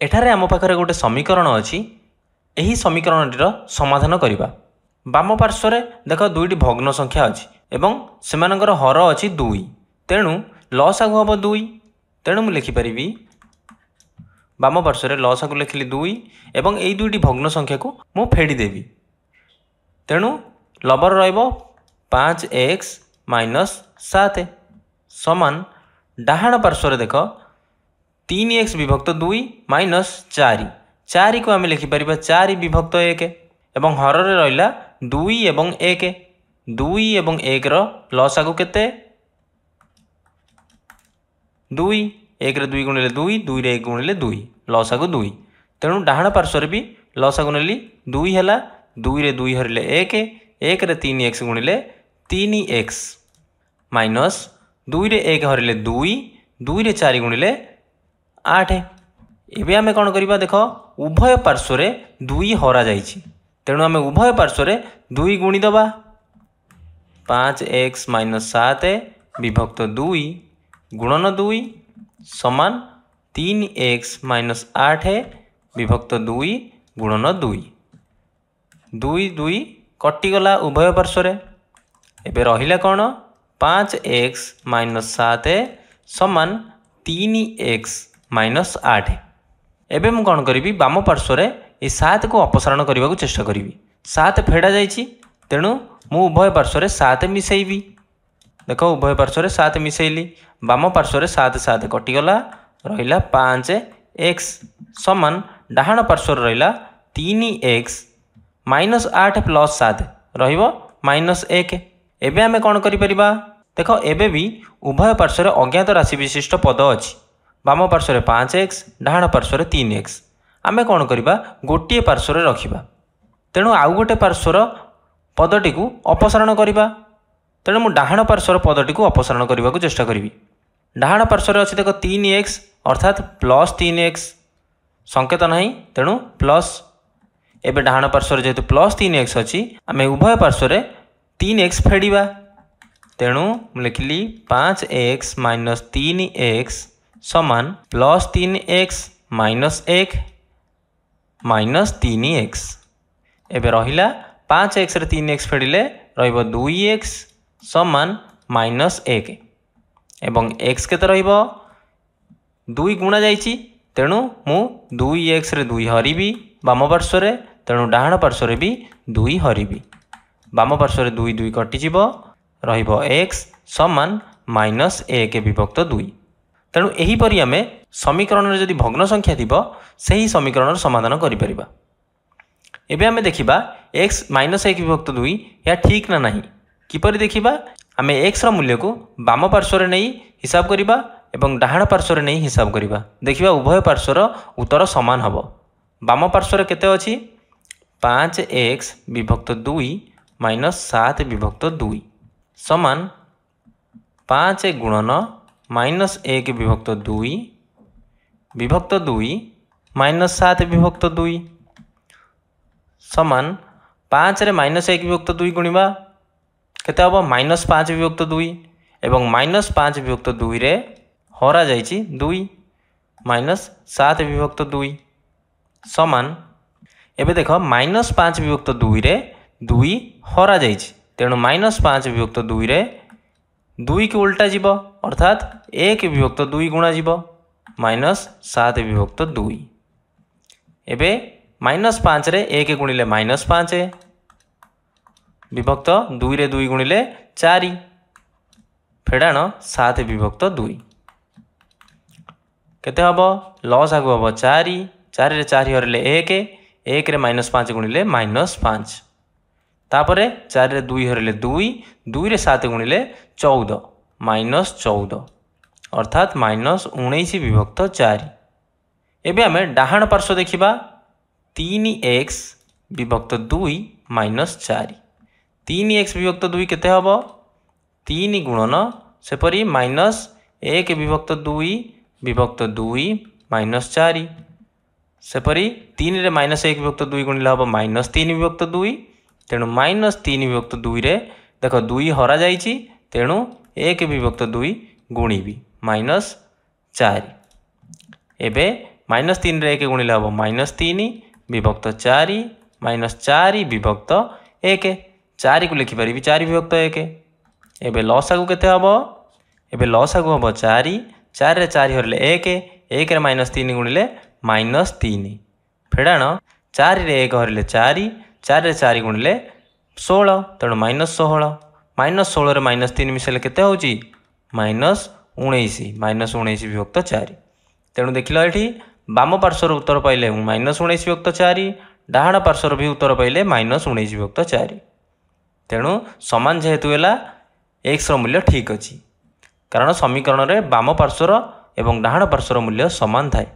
एठारे आम पाखरे गोटे समीकरण अच्छी यही समीकरणटीर समाधान करवा। बाम पार्श्व देख दुईटी भग्न संख्या अच्छी एवं सेमानकर हर अच्छी 2 तेणु लसागु हम 2 तेणु मुझे लिखिपारि बाम पार्श्व लसागु लिखिली 2 एवं यही दुईटी भग्न संख्या को मु फेड़देवी तेणु लबर र5x - 7 समान डाहाण पार्श्व देख 3x विभक्त 2 माइनस 4 को आम लिखिपर 4 विभक्त 1 एवं हर रहा 2 एवं 1 2 एवं 1 लसागु केते 2 1 2 गुणिले 2 2 1 गुणिले 2 लसागु 2 तेणु डाहाण पार्श्व भी लसागु नेली 2 है 2 रे 2 हरिले 1 1 रे 3x गुणिले 3x माइनस 2 रे 1 हरिले 2 2 रे 4 गुणिले 8 एबे आमे कौन करिबा देख उभय पार्श्व 2 हरा जाइछि तेणु आमे उभय पार्श्व 2 गुणी दबा 5x - 7 विभक्त 2 गुणन 2 समान 3x - 8 विभक्त 2 गुणन 2 2 2 कटिगला उभय पार्श्व एबे रहिला कौन 5x - 7 समान 3x - 8 एबे मु कौन करी बाम पार्श्व ये 7 को अपसारण करने को चेष्टा करी 7 फेड़ा जाइछि तेणु मु उभय पार्श्व 7 मिसेबी देख उभय पार्श्व 7 मिसेली बाम पार्श्व 7 7 कटिगला रहिला 5x समान डाहाण पार्श्व रहिला 3x - 8 + 7 रहिबो -1 एबे आमे कौन करि परिबा देख एबे भी उभय पार्श्व अज्ञात राशि विशिष्ट पद अछि बाम पार्श्व 5x डाहाण पार्श्व 3x आमे कौन करिबा गोटे पार्श्व रखिबा तेणु आउ गोटे पार्श्वर पदटी को अपसारण करिबा तेणु मु डाहाण पार्श्वर पदटी को अपसारण करने को चेष्टा करी डाहाण पार्श्व अच्छी देख 3x अर्थात +3x संकेत नहीं तेणु प्लस एबे डाहाण पार्श्व जेहेतु +3x अच्छी आम उभय पार्श्व 3x फेड़ा तेणु लिखिली 5x - 3x समान +3x - 1 - 3x एबे रहिला 5x रे 3x फेड़िले रहिबो 2x समान -1 एवं x केते रहिबो 2 गुणा जाइछि तेणु मु 2x रे 2 हरिबी बाम पार्श्व तेणु डाहाण पार्श्व भी 2 हरिबी बाम पार्श्व 2 2 कटि जिवो रहिबो x समान -1 विभक्त 2 तेणु एहीपरि आमे समीकरण जदि भग्न संख्या थिबो सही समीकरण समाधान करि परिबा। एबे आमे देखिबा x - 1 विभक्त 2 या ठीक ना नहीं किपरि देखिबा आमे x रो मूल्य को बाम पार्श्व रे नहीं हिसाब करिबा एवं डाहाण पार्श्व रे नहीं हिसाब करिबा देखिबा उभय पार्श्वर उत्तर समान हबो बाम पार्श्व केते अछि 5x विभक्त 2 - 7 विभक्त 2 समान 5 गुणन -1 विभक्त 2 विभक्त 2 - 7 विभक्त 2 समान 5 रे -1 विभक्त 2 गुणिबा केते हबो -5 विभक्त 2 एवं -5 विभक्त 2 रे हरा जाइछि 2 -7 विभक्त 2 समान एबे देख -5 विभक्त 2 रे 2 हरा जाइछि तेणु -5 विभक्त 2 रे 2 की उल्टा जीव अर्थात 1 विभक्त 2 गुणा जीव -7 विभक्त 2 एबे -5 रे 1 गुणिले -5 विभक्त 2 रे 2 गुणिले 4 फेड़ाण 7 विभक्त 2 केते हबो लस आगु हबो 4 4 रे 4 हरले 1 1 रे -5 गुणिले -5 तापरे 4 रे 2 हरले 2 2 रे 7 गुणिले 14 -14 अर्थात -19 विभक्त 4 एबे आमे डाहाण पार्श्व देखिबा 3x विभक्त 2 -4 3x विभक्त 2 केते हबो 3 गुणन सेपरी -1 विभक्त 2 विभक्त 2 -4 सेपरी 3 रे -1 विभक्त 2 गुणिले हबो -3 विभक्त 2 तेणु -3 विभक्त 2 रे देख 2 हरा जाइछि तेणु 1 विभक्त 2 गुणिबी -4 एबे -3 रे 1 गुणिले हम -3 विभक्त 4 -4 विभक्त 1 4 को लिखिपारि 4 विभक्त 1 एबे लसागु केते हम एबे लसागु हम 4 4 रे 4 हरले 1 1 रे -3 गुणिले -3 फेड़ाण 4 रे 1 हरले 4 4 रे 4 गुणिले 16 तेणु -16 -16 रे -3 मिसेले केते होउची -19 विभक्त 4 तेणु देखिल ये बाम पार्श्वर उत्तर पाइले -19 विभक्त 4 डाहाण पार्श्वर भी उत्तर पाइले -19 विभक्त 4 तेणु समान जेहेतु है x मूल्य ठीक अच्छी कारण समीकरण में बाम पार्श्वर एवं डाहाण पार्श्वर मूल्य समान थाए।